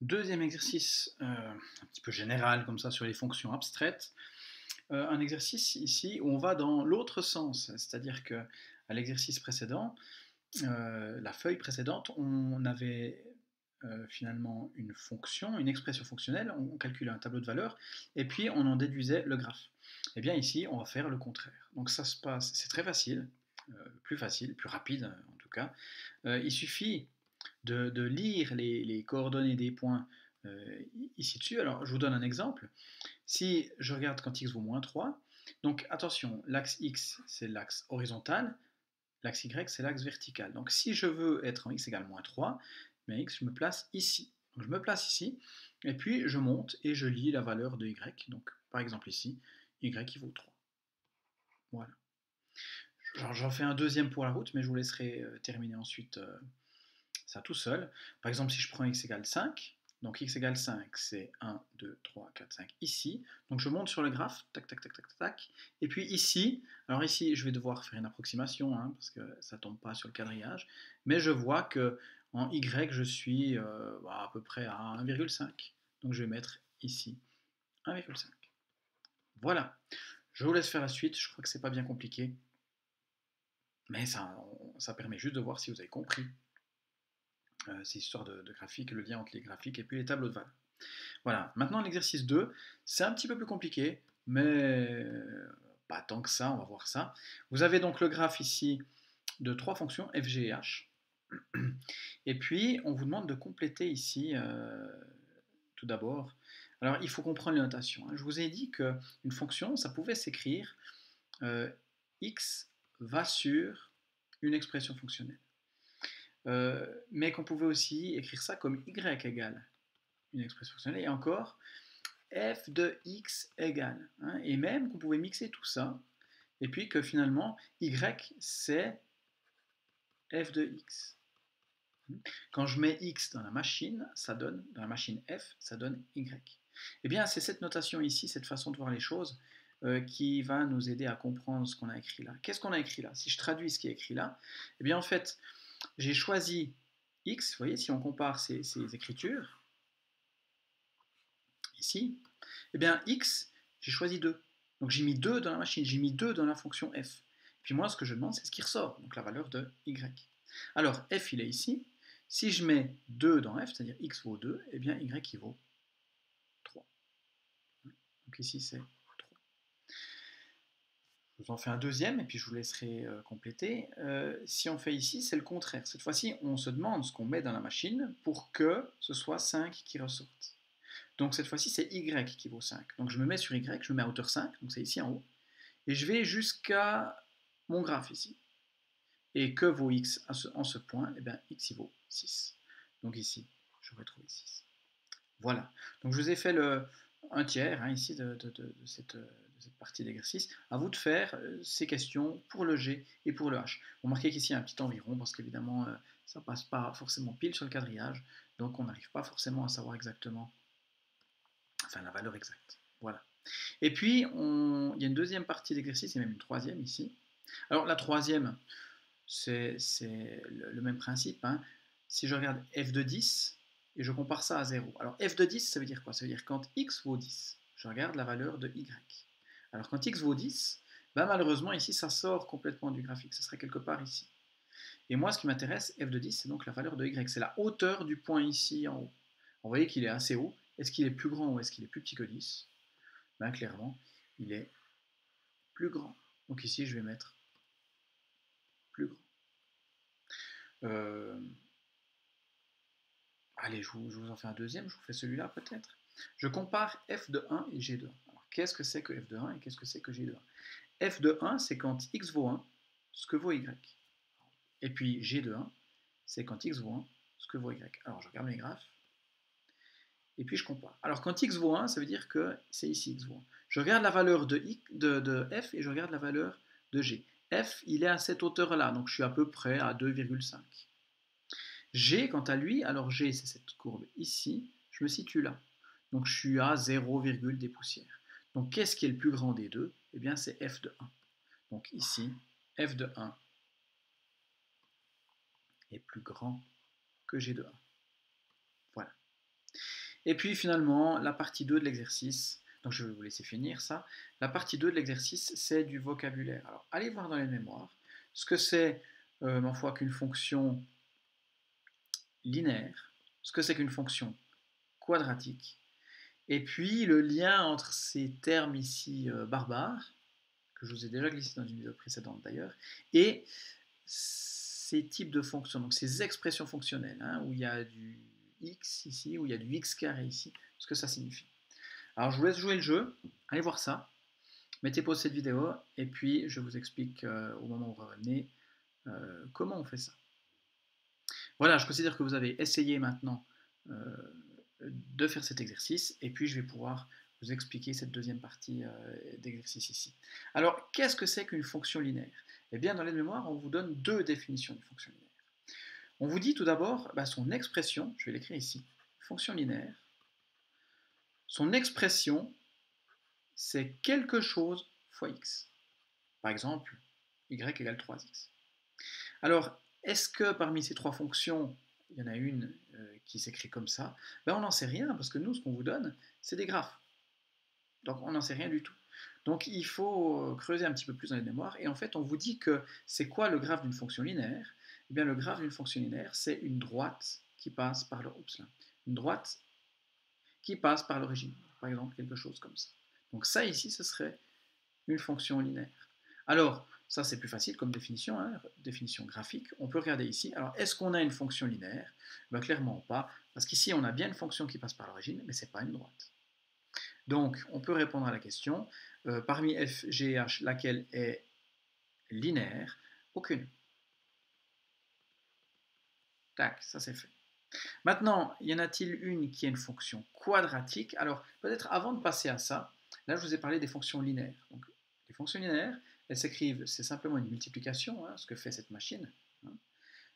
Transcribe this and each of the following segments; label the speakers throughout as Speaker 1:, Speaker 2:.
Speaker 1: Deuxième exercice, un petit peu général comme ça sur les fonctions abstraites. Un exercice ici où on va dans l'autre sens, c'est-à-dire que à l'exercice précédent, la feuille précédente, on avait finalement une fonction, une expression fonctionnelle, on calculait un tableau de valeurs, et puis on en déduisait le graphe. Et bien ici, on va faire le contraire. Donc ça se passe, c'est très facile, plus rapide en tout cas. Il suffit de lire les coordonnées des points ici dessus. Alors je vous donne un exemple. Si je regarde quand x vaut moins 3, donc attention, l'axe x c'est l'axe horizontal, l'axe y c'est l'axe vertical. Donc si je veux être en x égale moins 3, mais x je me place ici. Donc je me place ici, et puis je monte et je lis la valeur de y. Donc par exemple ici, y il vaut 3. Voilà. J'en fais un deuxième pour la route, mais je vous laisserai terminer ensuite ça tout seul. Par exemple, si je prends x égale 5, donc x égale 5, c'est 1, 2, 3, 4, 5 ici. Donc je monte sur le graphe, tac, tac, tac, tac, tac. Et puis ici, alors ici, je vais devoir faire une approximation, hein, parce que ça ne tombe pas sur le quadrillage. Mais je vois que en y, je suis à peu près à 1,5. Donc je vais mettre ici 1,5. Voilà. Je vous laisse faire la suite, je crois que c'est pas bien compliqué. Mais ça permet juste de voir si vous avez compris ces histoires de graphiques, le lien entre les graphiques et puis les tableaux de valeurs. Voilà, maintenant l'exercice 2, c'est un petit peu plus compliqué, mais pas tant que ça, on va voir ça. Vous avez donc le graphe ici de trois fonctions, f, g et h. Et puis, on vous demande de compléter ici, tout d'abord. Alors, il faut comprendre les notations, hein. Je vous ai dit qu'une fonction, ça pouvait s'écrire x va sur une expression fonctionnelle. Mais qu'on pouvait aussi écrire ça comme y égale une expression fonctionnelle, et encore f de x égale, hein, et même qu'on pouvait mixer tout ça, et puis que finalement y c'est f de x. Quand je mets x dans la machine, ça donne, dans la machine f, ça donne y. Eh bien, c'est cette notation ici, cette façon de voir les choses, qui va nous aider à comprendre ce qu'on a écrit là. Qu'est-ce qu'on a écrit là? Si je traduis ce qui est écrit là, eh bien en fait, j'ai choisi x, vous voyez, si on compare ces écritures, ici, eh bien x, j'ai choisi 2. Donc j'ai mis 2 dans la machine, j'ai mis 2 dans la fonction f. Et puis moi, ce que je demande, c'est ce qui ressort, donc la valeur de y. Alors f, il est ici. Si je mets 2 dans f, c'est-à-dire x vaut 2, eh bien y, il vaut 3. Donc ici, c'est 3. Je vous en fais un deuxième, et puis je vous laisserai compléter. Si on fait ici, c'est le contraire. Cette fois-ci, on se demande ce qu'on met dans la machine pour que ce soit 5 qui ressorte. Donc cette fois-ci, c'est y qui vaut 5. Donc je me mets sur y, je me mets à hauteur 5, donc c'est ici en haut, et je vais jusqu'à mon graphe ici. Et que vaut x en ce point? Eh bien, x il vaut 6. Donc ici, j'aurais trouvé 6. Voilà. Donc je vous ai fait un tiers, hein, ici de cette partie d'exercice. À vous de faire ces questions pour le G et pour le H. Vous remarquez qu'ici il y a un petit environ, parce qu'évidemment, ça ne passe pas forcément pile sur le quadrillage, donc on n'arrive pas forcément à savoir exactement, enfin la valeur exacte. Voilà. Et puis, il y a une deuxième partie d'exercice, et même une troisième ici. Alors la troisième, c'est le même principe, hein. Si je regarde f de 10 et je compare ça à 0. Alors f de 10, ça veut dire quoi? Ça veut dire quand x vaut 10, je regarde la valeur de y. Alors quand x vaut 10, ben malheureusement ici ça sort complètement du graphique, ça serait quelque part ici. Et moi ce qui m'intéresse, f de 10, c'est donc la valeur de y, c'est la hauteur du point ici en haut. Vous voyez qu'il est assez haut, est-ce qu'il est plus grand ou est-ce qu'il est plus petit que 10? Ben clairement, il est plus grand. Donc ici je vais mettre plus grand. Allez, je vous en fais un deuxième, je vous fais celui-là peut-être. Je compare f de 1 et g de 1. Alors, qu'est-ce que c'est que f de 1 et qu'est-ce que c'est que g de 1? F de 1, c'est quand x vaut 1, ce que vaut y. Et puis g de 1, c'est quand x vaut 1, ce que vaut y. Alors, je regarde mes graphes, et puis je compare. Alors, quand x vaut 1, ça veut dire que c'est ici x vaut 1. Je regarde la valeur de f et je regarde la valeur de g. F, il est à cette hauteur-là, donc je suis à peu près à 2,5. G, quant à lui, alors G, c'est cette courbe ici, je me situe là. Donc je suis à 0, des poussières. Donc qu'est-ce qui est le plus grand des deux? Eh bien c'est f de 1. Donc ici, f de 1 est plus grand que g de 1. Voilà. Et puis finalement, la partie 2 de l'exercice, donc je vais vous laisser finir ça, la partie 2 de l'exercice, c'est du vocabulaire. Alors allez voir dans les mémoires ce que c'est, ma foi, qu'une fonction linéaire, ce que c'est qu'une fonction quadratique, et puis le lien entre ces termes ici barbares, que je vous ai déjà glissé dans une vidéo précédente d'ailleurs, et ces types de fonctions, donc ces expressions fonctionnelles, hein, où il y a du x ici, où il y a du x carré ici, ce que ça signifie. Alors je vous laisse jouer le jeu, allez voir ça, mettez pause cette vidéo, et puis je vous explique au moment où vous revenez comment on fait ça. Voilà, je considère que vous avez essayé maintenant de faire cet exercice, et puis je vais pouvoir vous expliquer cette deuxième partie d'exercice ici. Alors, qu'est-ce que c'est qu'une fonction linéaire? Eh bien, dans les mémoires, on vous donne deux définitions d'une fonction linéaire. On vous dit tout d'abord son expression, je vais l'écrire ici, fonction linéaire. Son expression, c'est quelque chose fois x. Par exemple, y égale 3x. Alors, est-ce que parmi ces trois fonctions, il y en a une qui s'écrit comme ça? On n'en sait rien, parce que nous, ce qu'on vous donne, c'est des graphes. Donc, on n'en sait rien du tout. Donc, il faut creuser un petit peu plus dans les mémoires. Et en fait, on vous dit que c'est quoi le graphe d'une fonction linéaire? Eh bien, le graphe d'une fonction linéaire, c'est une droite qui passe par le... Oups, là. Une droite qui passe par l'origine. Par exemple, quelque chose comme ça. Donc, ça, ici, ce serait une fonction linéaire. Alors, ça c'est plus facile comme définition, hein, définition graphique. On peut regarder ici. Alors, est-ce qu'on a une fonction linéaire? Clairement pas, parce qu'ici on a bien une fonction qui passe par l'origine, mais ce n'est pas une droite. Donc, on peut répondre à la question, parmi f, g et h, laquelle est linéaire? Aucune. Tac, ça c'est fait. Maintenant, y en a-t-il une qui est une fonction quadratique? Alors, peut-être avant de passer à ça, là je vous ai parlé des fonctions linéaires. Donc, les fonctions linéaires, elles s'écrivent, c'est simplement une multiplication, hein, ce que fait cette machine. Hein.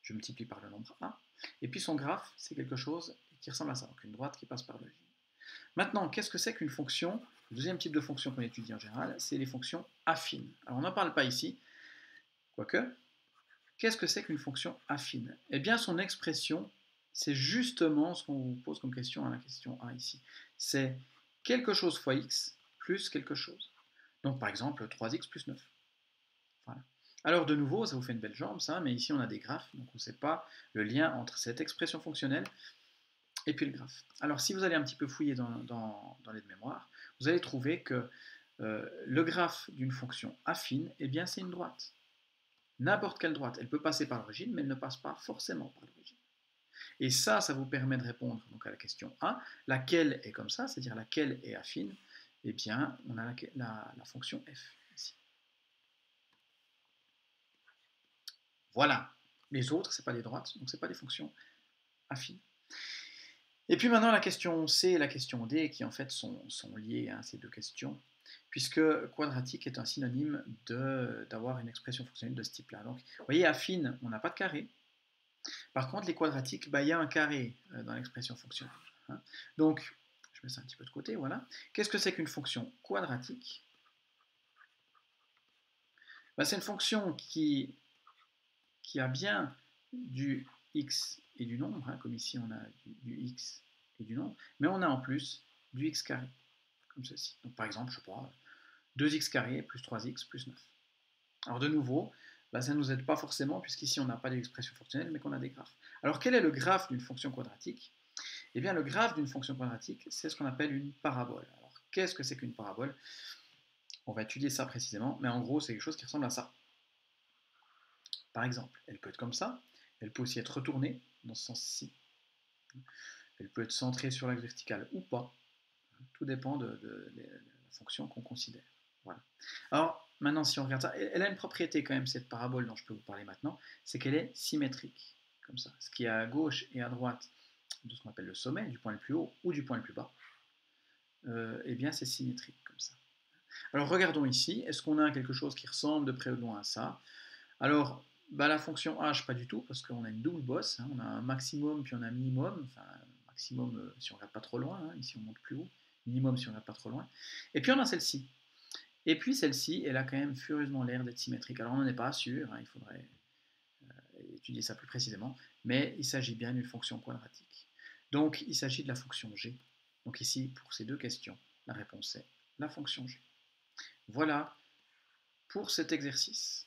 Speaker 1: Je multiplie par le nombre a. Et puis son graphe, c'est quelque chose qui ressemble à ça, donc une droite qui passe par l'origine. Maintenant, qu'est-ce que c'est qu'une fonction? Le deuxième type de fonction qu'on étudie en général, c'est les fonctions affines. Alors on n'en parle pas ici, quoique. Qu'est-ce que c'est qu'une fonction affine? Eh bien, son expression, c'est justement ce qu'on vous pose comme question à la question A ici. C'est quelque chose fois x plus quelque chose. Donc, par exemple, 3x plus 9. Voilà. Alors, de nouveau, ça vous fait une belle jambe, ça, mais ici, on a des graphes, donc on ne sait pas le lien entre cette expression fonctionnelle et puis le graphe. Alors, si vous allez un petit peu fouiller dans les mémoires, vous allez trouver que le graphe d'une fonction affine, eh bien, c'est une droite. N'importe quelle droite, elle peut passer par l'origine, mais elle ne passe pas forcément par l'origine. Et ça vous permet de répondre donc à la question A, laquelle est comme ça, c'est-à-dire laquelle est affine. Eh bien, on a la fonction f ici. Voilà. Les autres, ce n'est pas des droites, donc ce n'est pas des fonctions affines. Et puis maintenant, la question C et la question D, qui en fait sont liées, hein, ces deux questions, puisque quadratique est un synonyme d'avoir une expression fonctionnelle de ce type-là. Donc, vous voyez, affine, on n'a pas de carré. Par contre, les quadratiques, il y a un carré dans l'expression fonctionnelle. Hein. Donc, je mets ça un petit peu de côté, voilà. Qu'est-ce que c'est qu'une fonction quadratique? C'est une fonction qui a bien du x et du nombre, hein, comme ici on a du x et du nombre, mais on a en plus du x carré, comme ceci. Donc par exemple, je sais pas, 2x carré plus 3x plus 9. Alors de nouveau, ça ne nous aide pas forcément, puisqu'ici on n'a pas d'expression fonctionnelle, mais qu'on a des graphes. Alors quel est le graphe d'une fonction quadratique? Eh bien le graphe d'une fonction quadratique, c'est ce qu'on appelle une parabole. Alors qu'est-ce que c'est qu'une parabole? On va étudier ça précisément, mais en gros c'est quelque chose qui ressemble à ça. Par exemple, elle peut être comme ça, elle peut aussi être retournée dans ce sens-ci. Elle peut être centrée sur l'axe vertical ou pas. Tout dépend de la fonction qu'on considère. Voilà. Alors, maintenant, si on regarde ça, elle a une propriété quand même, cette parabole dont je peux vous parler maintenant, c'est qu'elle est symétrique, comme ça. Ce qui est à gauche et à droite de ce qu'on appelle le sommet, du point le plus haut ou du point le plus bas, eh bien c'est symétrique, comme ça. Alors, regardons ici, est-ce qu'on a quelque chose qui ressemble de près ou de loin à ça? Alors, la fonction h, pas du tout, parce qu'on a une double bosse, hein, on a un maximum puis on a un minimum, enfin, maximum si on ne regarde pas trop loin, hein, ici on monte plus haut, minimum si on ne regarde pas trop loin, et puis on a celle-ci. Et puis celle-ci, elle a quand même furieusement l'air d'être symétrique. Alors on n'en est pas sûr, hein, il faudrait étudier ça plus précisément, mais il s'agit bien d'une fonction quadratique. Donc il s'agit de la fonction g. Donc ici, pour ces deux questions, la réponse est la fonction g. Voilà pour cet exercice.